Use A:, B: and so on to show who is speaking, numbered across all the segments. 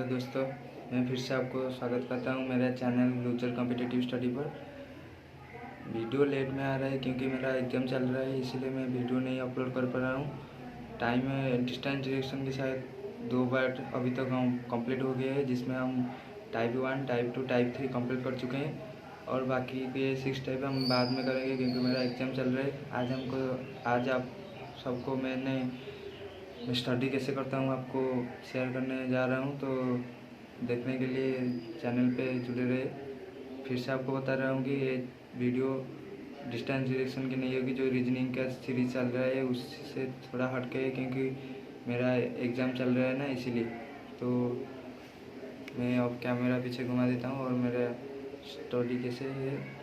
A: Hello दोस्तों, मैं फिर से आपको स्वागत करता हूं मेरे चैनल लूजर कॉम्पिटिटिव स्टडी पर। वीडियो लेट में आ रहा है क्योंकि मेरा एग्ज़ाम चल रहा है, इसीलिए मैं वीडियो नहीं अपलोड कर पा रहा हूं। टाइम है डिस्टेंस डायरेक्शन के साथ 2 बार अभी तक हम कंप्लीट हो गए हैं, जिसमें हम टाइप 1, टाइप 2, टाइप 3 कंप्लीट कर चुके हैं और बाकी के 6 टाइप हम बाद में करेंगे क्योंकि मेरा एग्ज़ाम चल रहा है। आज आप सबको मैंने स्टडी कैसे करता हूँ आपको शेयर करने जा रहा हूँ, तो देखने के लिए चैनल पे जुड़े रहे। फिर से आपको बता रहा हूँ कि ये वीडियो डिस्टेंस डायरेक्शन की नहीं होगी। जो रीजनिंग का सीरीज चल रहा है उससे थोड़ा हट के है क्योंकि मेरा एग्ज़ाम चल रहा है ना, इसीलिए। तो मैं अब कैमरा पीछे घुमा देता हूँ और मेरा स्टडी कैसे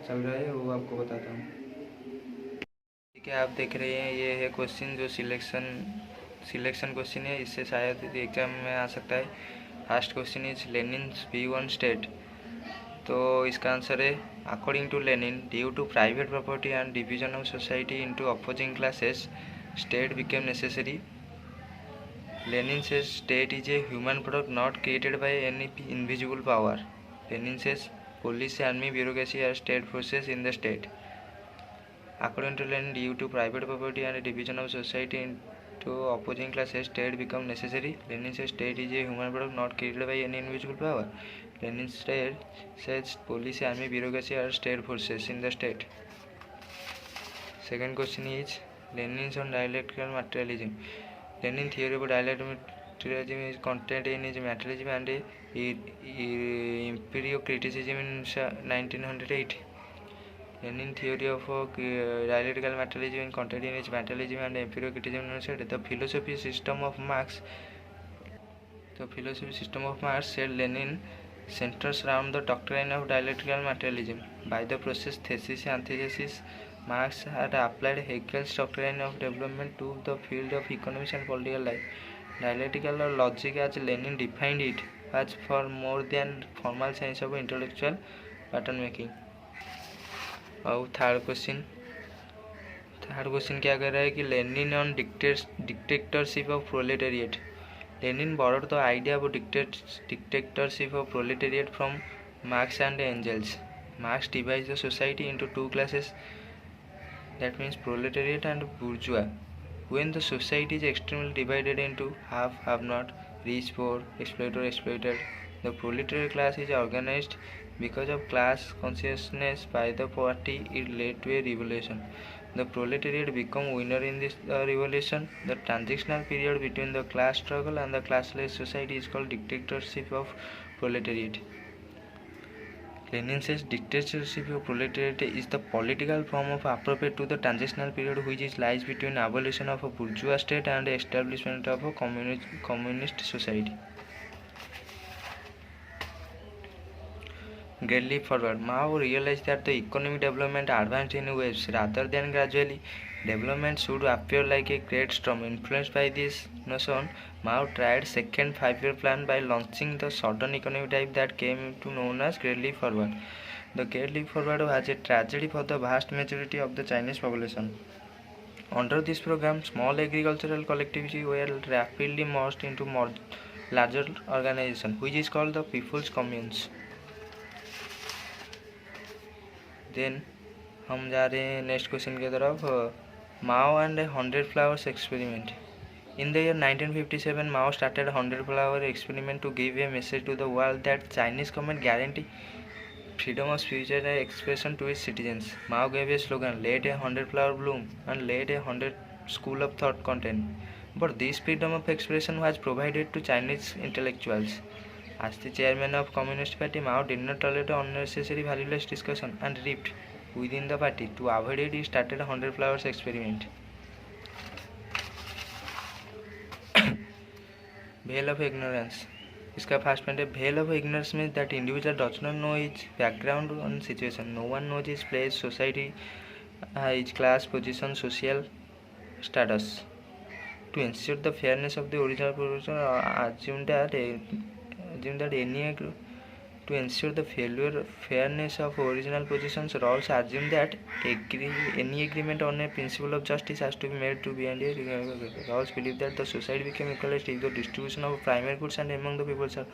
A: चल रहा है वो आपको बताता हूँ। ठीक है, आप देख रहे हैं ये है क्वेश्चन जो सिलेक्शन क्वेश्चन है, इससे शायद एग्जाम में आ सकता है। First question is Lenin's V1 state. तो इसका आंसर है according to Lenin, due to private property and division of society into opposing classes, state became necessary. Lenin says state is a human product not created by any invisible power. Lenin says police, army, bureaucracy are state forces in the state. According to Lenin, due to private property and division of society into opposing classes, state become necessary. Lenin says state is a human product not created by any invisible power. Lenin says police, army, bureaucracy are state forces in the state. Second question is Lenin's on dialectical materialism. Lenin's theory about dialectical materialism is contained in his materialism and empirical criticism in 1908. Lenin theory of dialectical materialism is contained in his materialism and empirical criticism said the philosophy system of Marx. The philosophy system of Marx, said Lenin, centers around the doctrine of dialectical materialism. By the process thesis and antithesis, Marx had applied Hegel's doctrine of development to the field of economics and political life. Dialectical logic, as Lenin defined it, was for more than formal science of intellectual pattern making. और third question क्या कह रहा है कि Lenin on dictatorship of proletariat. Lenin borrowed the idea of dictatorship of proletariat from Marx and Engels. Marx divides the society into two classes, that means proletariat and bourgeois. When the society is extremely divided into have not, rich, poor, exploiter, exploited, the proletariat class is organized because of class consciousness by the party. It led to a revolution. The proletariat become winner in this revolution. The transitional period between the class struggle and the classless society is called dictatorship of proletariat. Lenin says dictatorship of proletariat is the political form of appropriate to the transitional period which is lies between abolition of a bourgeois state and establishment of a communist society. Great leap forward. Mao realized that the economic development advanced in waves rather than gradually. Development should appear like a great storm. Influenced by this notion, Mao tried second five-year plan by launching the sudden economic dive that came to known as Great Leap Forward. The Great Leap Forward was a tragedy for the vast majority of the Chinese population. Under this program, small agricultural collectivities were rapidly merged into larger organizations, which is called the People's Communes. Then हम जा रहे हैं next question की तरफ. Mao and 100 flowers experiment. In the year 1957 Mao started 100 flower experiment to give a message to the world that Chinese government guarantee freedom of speech and expression to its citizens. Mao gave a slogan, let a 100 flower bloom and let a 100 school of thought contain. But this freedom of expression was provided to Chinese intellectuals. As the chairman of Communist Party, Mao did not tolerate unnecessary valueless discussion and rift within the party. To avoid it, he started a 100 flowers experiment. Veil of ignorance. इसका first point है veil of ignorance means that individual does not know his background and situation. No one knows his place, society, his class, position, social status. To ensure the fairness of the original proposal, assume that any To ensure the fairness of original positions, rules assume that any agreement on a principle of justice has to be made to be and rules believe that the society became equalist if the distribution of primary goods and among the people are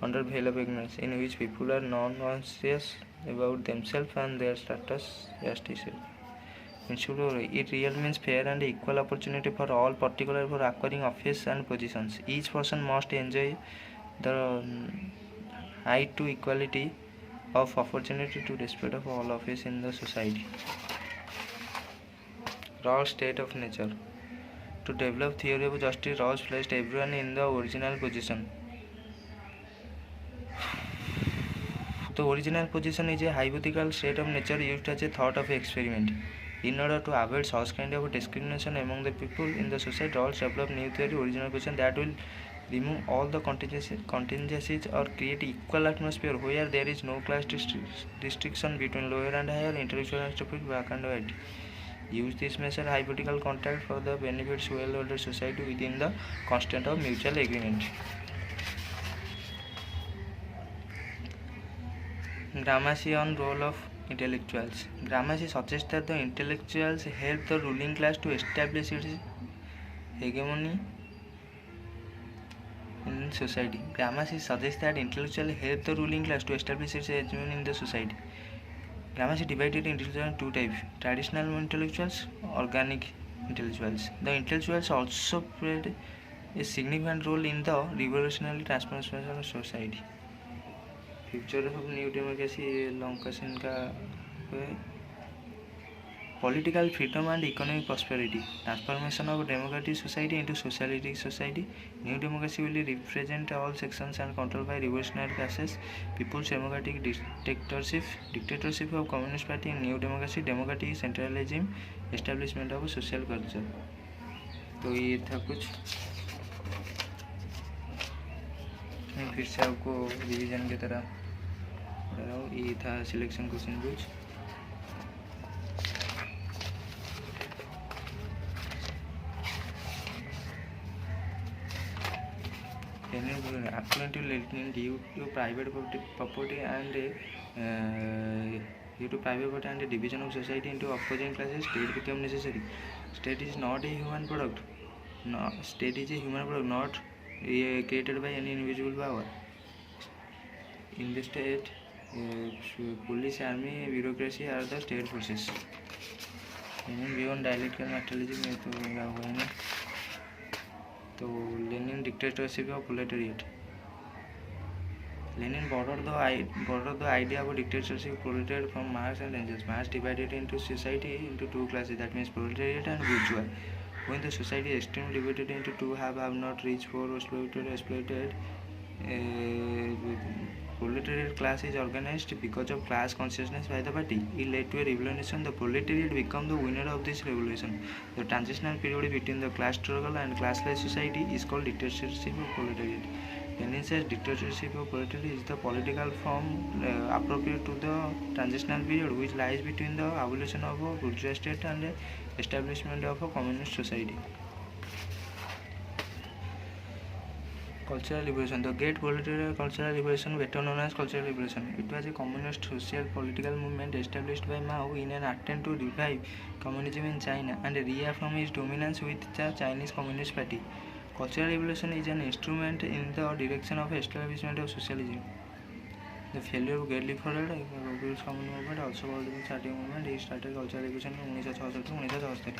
A: under veil of ignorance, in which people are non-conscious about themselves and their status as teachers. It really means fair and equal opportunity for all, particularly for acquiring office and positions. Each person must enjoy the right to equality of opportunity to respect of all office in the society. Raw state of nature. To develop theory of justice, Rawls placed everyone in the original position. The original position is a hypothetical state of nature used as a thought of experiment. In order to avoid such kind of discrimination among the people in the society, Rawls developed new theory, original position, that will remove all the contingencies or create equal atmosphere where there is no class distinction between lower and higher, intellectual and stupid, black and white. Use this measure hypothetical contract for the benefits well-ordered society within the constraint of mutual agreement. Gramsci on role of intellectuals. Gramsci suggests that the intellectuals help the ruling class to establish its hegemony in society. Gramsci suggests that intellectuals help the ruling class to establish its hegemony in the society. Gramsci divided intellectuals into two types: traditional intellectuals, organic intellectuals. The intellectuals also played a significant role in the revolutionary transformation of society. Future of new democracy लंकासन का political freedom and economic prosperity, transformation of democratic society into socialistic society. New democracy will represent all sections and controlled by revolutionary classes. People's democratic dictatorship of communist party in new democracy, democratic centralism, establishment of social culture. तो ये था कुछ, मैं फिर से आपको revision की तरह पढ़ा रहा हूँ. ये था सिलेक्शन क्वेश्चन कुछ. Affluent to due to private property and due to private property and the division of society into opposing classes, state became necessary. State is not a human product. No, state is a human product, not created by any individual power. In the state, police, army, bureaucracy are the state forces. Beyond dialectical materialism में तो लगा हुआ है ना. तो Lenin dictatorship of proletariat. Lenin borrowed the idea of dictatorship proletariat from Marx and Engels. Marx divided into society into two classes, that means proletariat and bourgeois. When the society is extremely divided into two, have not, rich, poor, exploited, proletariat class is organized because of class consciousness by the party. It led to a revolution. The proletariat became the winner of this revolution. The transitional period between the class struggle and classless society is called dictatorship of proletariat. Lenin says dictatorship of proletariat is the political form appropriate to the transitional period, which lies between the abolition of a bourgeois state and the establishment of a communist society. Cultural liberation. The Great Proletariat Cultural Liberation, better known as Cultural Liberation. It was a communist social political movement established by Mao in an attempt to revive communism in China and reaffirm its dominance with the Chinese Communist Party. Cultural Revolution is an instrument in the direction of establishment of socialism. The failure of Great Leap Forward, People's Common Movement, also called the Starting Movement, he started Cultural Revolution in 1966-1967.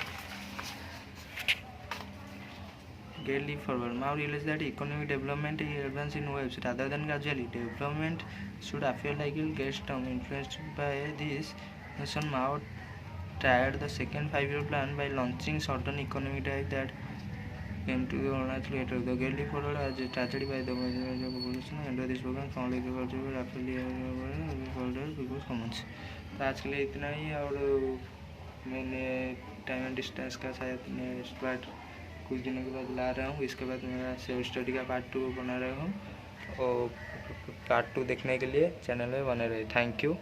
A: Great Leap Forward. Mao realized that economic development is advanced in waves rather than gradually. Development should appear like a gas storm. Influenced by this notion, Mao tried the second five-year plan by launching certain economic drive that came to the natural later. The Great Leap Forward as a tragedy by the population. Under this program, small agriculture will rapidly evolve people's commons. तो आज के लिए इतना ही. और मैंने time and distance का शायद next part कुछ दिनों के बाद ला रहा हूँ. इसके बाद मेरा सेल्फ स्टडी का पार्ट 2 बना रहा हूँ. और पार्ट 2 देखने के लिए चैनल में बने रहे. Thank you.